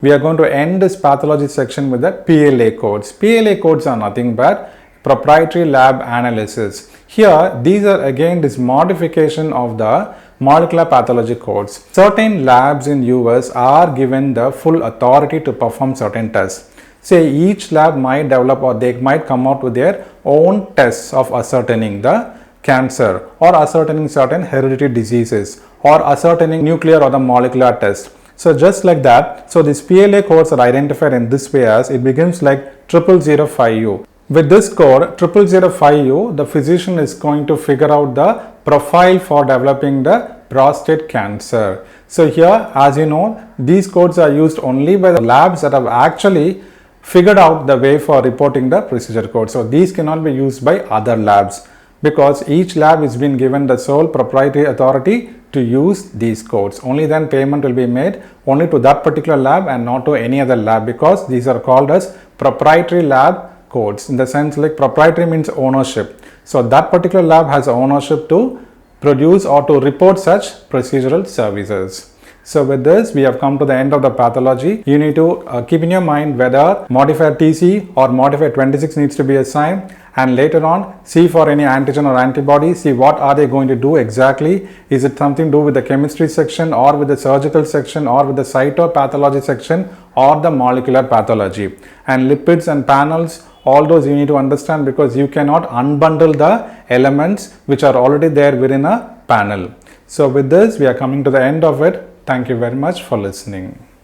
We are going to end this pathology section with the PLA codes. PLA codes are nothing but proprietary lab analysis. Here, these are again this modification of the molecular pathology codes. Certain labs in US are given the full authority to perform certain tests. Say each lab might develop or they might come out with their own tests of ascertaining the cancer or ascertaining certain hereditary diseases or ascertaining nuclear or the molecular test. So just like that, so these PLA codes are identified in this way as it begins like 0005U. With this code 0005U, the physician is going to figure out the profile for developing the prostate cancer. So here, as you know, these codes are used only by the labs that have actually figured out the way for reporting the procedure code. So these cannot be used by other labs because each lab is being given the sole proprietary authority to use these codes. Only then payment will be made only to that particular lab and not to any other lab, because these are called as proprietary lab codes, in the sense like proprietary means ownership. So that particular lab has ownership to produce or to report such procedural services. So with this, we have come to the end of the pathology. You need to keep in your mind whether modifier TC or modifier 26 needs to be assigned, and later on see for any antigen or antibody, see what are they going to do exactly. Is it something to do with the chemistry section or with the surgical section or with the cytopathology section or the molecular pathology? And lipids and panels, all those you need to understand, because you cannot unbundle the elements which are already there within a panel. So with this, we are coming to the end of it. Thank you very much for listening.